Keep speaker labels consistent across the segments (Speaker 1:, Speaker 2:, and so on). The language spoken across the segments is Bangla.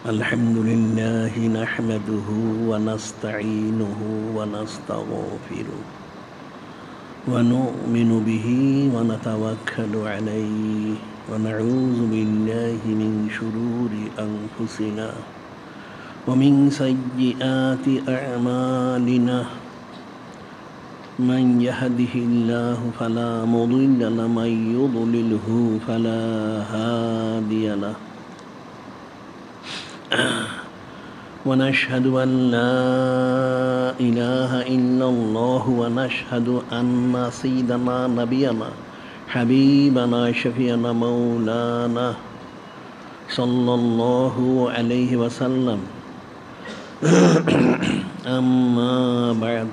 Speaker 1: الحمد لله نحمده ونستعينه ونستغفره ونؤمن به ونتوكل عليه ونعوذ بالله من شرور أنفسنا ومن سيئات أعمالنا من يهده الله فلا مضل له ومن يضلله فلا هادي له ونشهد أن لا إله إلا الله ونشهد أن سيدنا نبينا حبيبنا شفيعنا مولانا صلى الله عليه وسلم أما بعد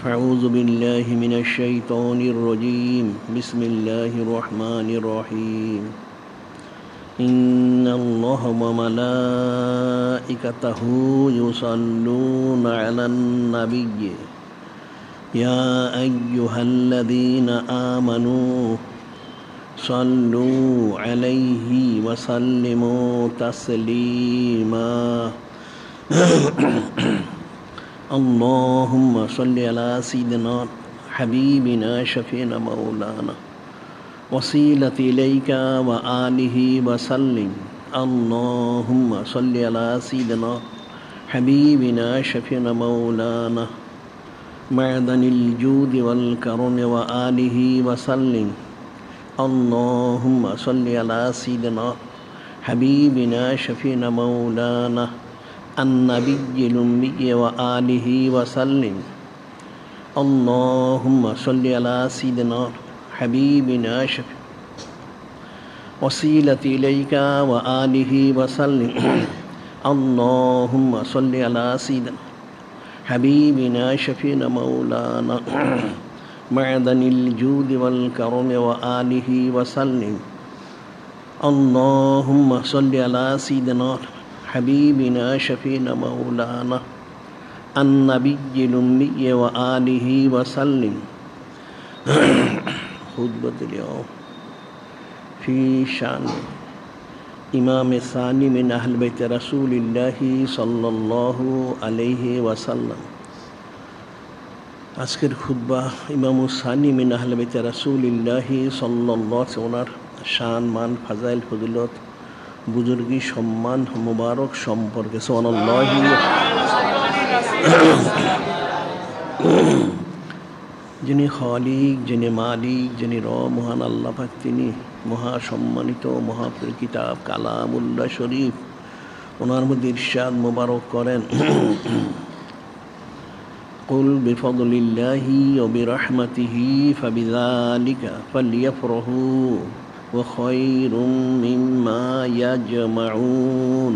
Speaker 1: فأعوذ بالله من الشيطان الرجيم بسم الله الرحمن الرحيم إن الله وملائكته يصلون على النبي يا أيها الذين آمنوا صلوا عليه وسلموا تسليما اللهم صل على سيدنا حبيبنا شفيعنا مولانا وسيلة إليك وآله وسلم اللهم صل على سيدنا حبيبنا شفيعنا مولانا معدن الجود والكرم وآله وسلم اللهم صل على سيدنا حبيبنا شفيعنا مولانا النبي الأمي وآله وسلم اللهم صل على سيدنا حبيبنا شفيع وسيلة إليك وآله وسلم اللهم صل على سيدنا حبيبنا شفيعنا مولانا معدن الجود والكرم وآله وسلم اللهم صل على سيدنا حبيبنا شفيعنا مولانا النبي الأمي وآله وسلم خطبة اليوم في شأن إمام الثاني من أهل بيت رسول الله صلى الله عليه وسلم আজকের খুতবা ইমাম সানি মিন আহলে বাইত রাসূলিল্লাহ সাল্লাল্লাহু আলাইহি ওনার শান মান ফাজাইল ফজিলত বুজুর্গি সম্মান মুবারক সম্পর্কে সুবহানাল্লাহ যিনি খালিক যিনি মালিক যিনি মহান আল্লাহ পাক তিনি মহা সম্মানিত মহাপ্রিয় কিতাব কালামুল্লাহ শরীফ ওনার মধ্যে ইরশাদ মুবারক করেন কুল বিফদলিল্লাহি ওয়া বিরহমাতিহি ফাবিযালিকা ফালইফরাহু ওয়া খায়রুম মিম্মা ইয়াজমাউন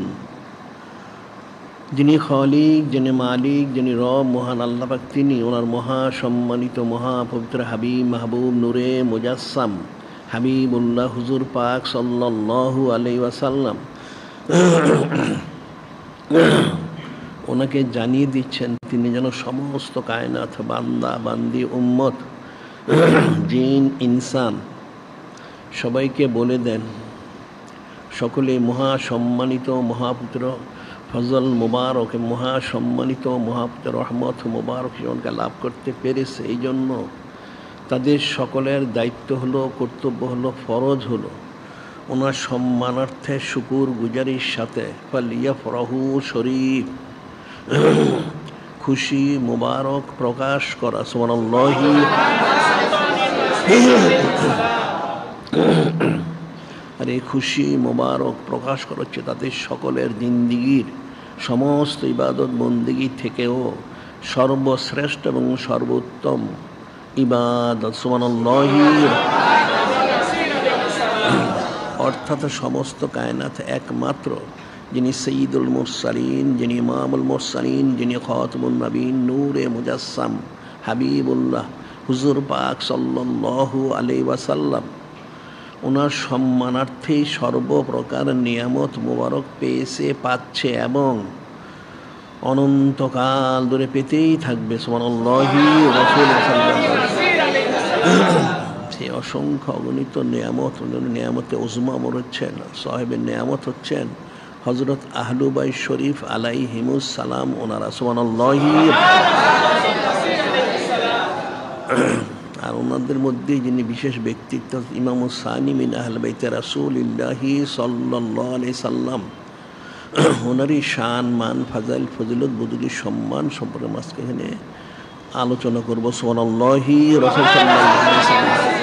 Speaker 1: যিনি খালিক যিনি মালিক যিনি রব মহান আল্লাহ পাক তিনি ওনার মহা সম্মানিত মহাপবিত্র হাবিব মাহবুব নূরে মুজাসসাম হাবিবুল্লাহ হুজুর পাক সাল্লাল্লাহু আলাইহি ওয়াসাল্লাম ওনাকে জানিয়ে দিচ্ছেন তিনি যেন সমস্ত কায়নাত বান্দা বান্দি উম্মত জিন ইনসান সবাইকে বলে দেন সকলে মহা সম্মানিত মহাপুত্র ফজল মুবারক মহা সম্মানিত মহাপুত্র রহমত মুবারক জীবনকে লাভ করতে পেরেছে এই জন্য তাদের সকলের দায়িত্ব হলো কর্তব্য হলো ফরজ হলো ওনার সম্মানার্থে শুকুর গুজারির সাথে ফালিয়াফরাহু শরীফ খুশি মুবারক প্রকাশ করা সুবহানাল্লাহ আর এই খুশি মুবারক প্রকাশ করা হচ্ছে তাদের সকলের জিন্দিগির সমস্ত ইবাদত বন্দেগী থেকেও সর্বশ্রেষ্ঠ এবং সর্বোত্তম ইবাদত সুবহানাল্লাহ অর্থাৎ সমস্ত কায়নাত একমাত্র যিনি সঈদুল মুরসালিন যিনি ইমামুল মুরসালিন যিনি খাতামুন নবীন নূরে মুজাসসাম হাবিবুল্লাহ হুজুর পাক সাল্লাল্লাহু আলাইহি ওয়াসাল্লাম ওনার সম্মানার্থেই সর্বপ্রকার নিয়ামত মুবারক পেয়েছে পাচ্ছে এবং অনন্তকাল ধরে পেতেই থাকবে সুবহানাল্লাহ রাসূল সাল্লাল্লাহু আলাইহি সেই অসংখ্য অগণিত নিয়ামত নিয়ামতে উজমা হচ্ছেন সাহেবের নিয়ামত হচ্ছেন হজরত আহলুবাই শরীফ আলাইহিমুস সালাম, ওনারা সুবহানাল্লাহি। আর ওনাদের মধ্যে যিনি বিশেষ ব্যক্তিত্ব ইমামুস সানি মিন আহলে বাইতে রাসূলিল্লাহি সাল্লাল্লাহু আলাইহি সাল্লাম, ওনারই শান মান ফাজাইল ফজিলত বদুলি সম্মান সম্পর্কে আজকে এখানে আলোচনা করবো। সুবহানাল্লাহি রাসূল সাল্লাল্লাহু আলাইহি ওয়াসাল্লাম।